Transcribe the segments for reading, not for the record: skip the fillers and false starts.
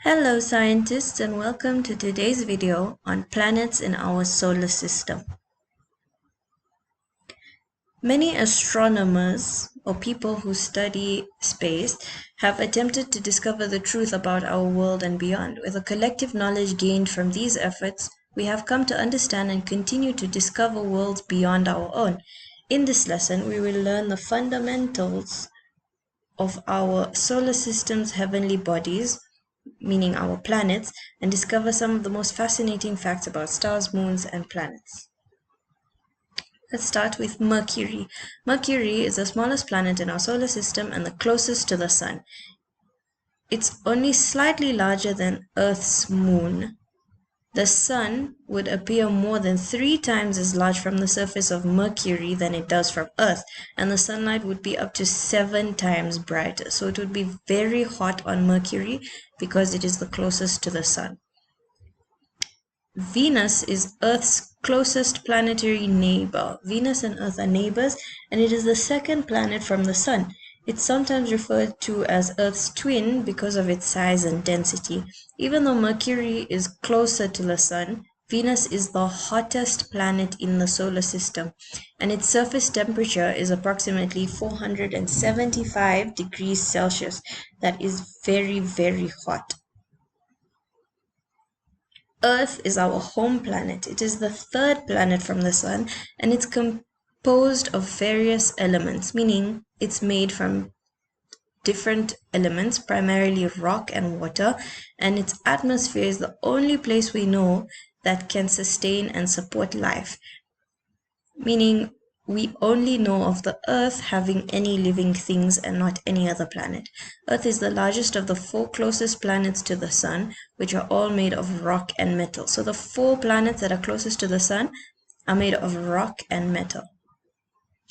Hello scientists and welcome to today's video on planets in our solar system. Many astronomers or people who study space have attempted to discover the truth about our world and beyond. With the collective knowledge gained from these efforts, we have come to understand and continue to discover worlds beyond our own. In this lesson, we will learn the fundamentals of our solar system's heavenly bodies, meaning our planets, and discover some of the most fascinating facts about stars, moons, and planets. Let's start with Mercury. Mercury is the smallest planet in our solar system and the closest to the Sun. It's only slightly larger than Earth's moon. The Sun would appear more than 3 times as large from the surface of Mercury than it does from Earth, and the sunlight would be up to 7 times brighter. So it would be very hot on Mercury because it is the closest to the Sun. Venus is Earth's closest planetary neighbor. Venus and Earth are neighbors, and it is the second planet from the Sun. It's sometimes referred to as Earth's twin because of its size and density. Even though Mercury is closer to the Sun, Venus is the hottest planet in the solar system, and its surface temperature is approximately 475 degrees Celsius. That is very, very hot. Earth is our home planet. It is the third planet from the Sun, and it's composed of various elements, meaning it's made from different elements, primarily rock and water, and its atmosphere is the only place we know that can sustain and support life, meaning we only know of the Earth having any living things and not any other planet. Earth is the largest of the 4 closest planets to the Sun, which are all made of rock and metal. So the 4 planets that are closest to the Sun are made of rock and metal.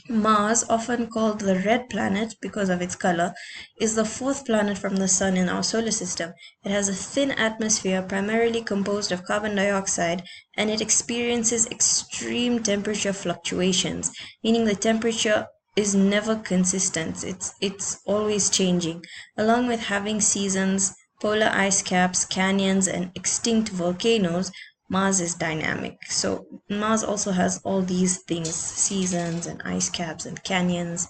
Mars, often called the red planet because of its color, is the 4th planet from the Sun in our solar system. It has a thin atmosphere primarily composed of carbon dioxide, and it experiences extreme temperature fluctuations, meaning the temperature is never consistent. It's always changing. Along with having seasons, polar ice caps, canyons, and extinct volcanoes, Mars is dynamic. So Mars also has all these things, seasons and ice caps and canyons.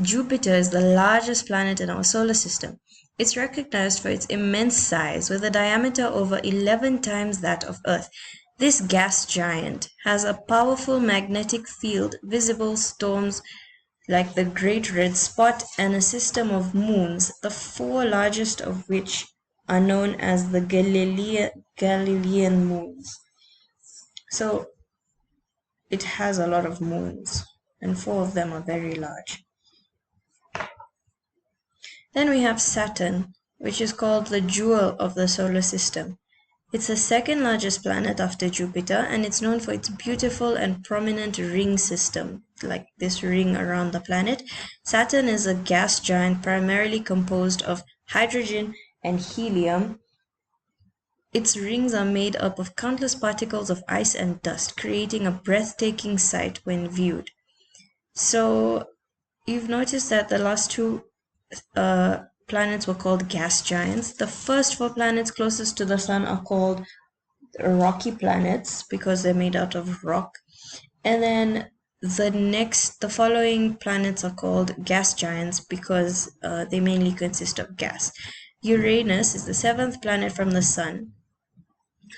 Jupiter is the largest planet in our solar system. It's recognized for its immense size, with a diameter over 11 times that of Earth. This gas giant has a powerful magnetic field, visible storms like the Great Red Spot, and a system of moons, the 4 largest of which are known as the Galilean moons. So it has a lot of moons, and 4 of them are very large. Then we have Saturn, which is called the jewel of the solar system. It's the 2nd largest planet after Jupiter, and it's known for its beautiful and prominent ring system, like this ring around the planet. Saturn is a gas giant primarily composed of hydrogen and helium. Its rings are made up of countless particles of ice and dust, creating a breathtaking sight when viewed. So you've noticed that the last 2 planets were called gas giants. The first 4 planets closest to the Sun are called rocky planets because they're made out of rock. And then the following planets are called gas giants because they mainly consist of gas. Uranus is the 7th planet from the Sun.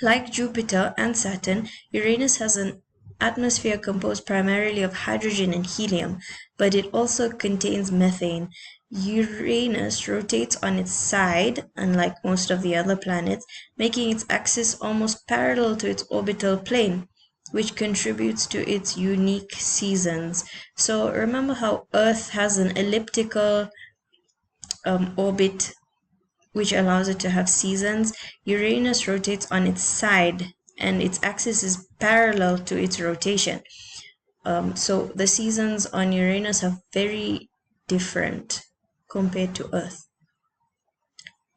Like Jupiter and Saturn, Uranus has an atmosphere composed primarily of hydrogen and helium, but it also contains methane. Uranus rotates on its side, unlike most of the other planets, making its axis almost parallel to its orbital plane, which contributes to its unique seasons. So remember how Earth has an elliptical orbit which allows it to have seasons. Uranus rotates on its side and its axis is parallel to its rotation. So the seasons on Uranus are very different compared to Earth.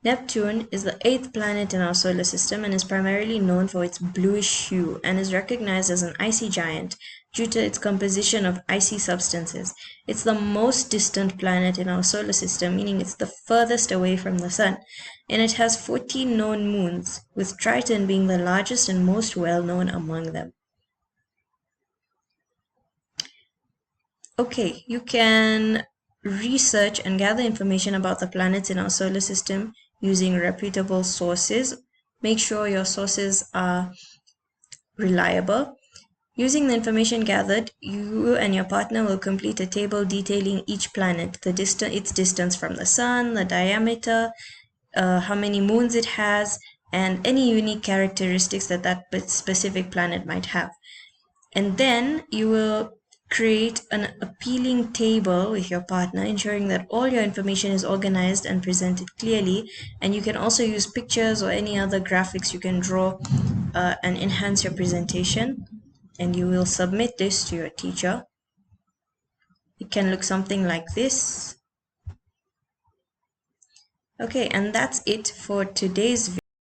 Neptune is the 8th planet in our solar system and is primarily known for its bluish hue and is recognized as an icy giant due to its composition of icy substances. It's the most distant planet in our solar system, meaning it's the furthest away from the Sun, and it has 14 known moons, with Triton being the largest and most well-known among them. Okay, you can research and gather information about the planets in our solar system using reputable sources. Make sure your sources are reliable. Using the information gathered, you and your partner will complete a table detailing each planet, its distance from the Sun, the diameter, how many moons it has, and any unique characteristics that specific planet might have. And then you will create an appealing table with your partner, ensuring that all your information is organized and presented clearly. And you can also use pictures or any other graphics you can draw and enhance your presentation. And you will submit this to your teacher. It can look something like this. Okay, and that's it for today's video.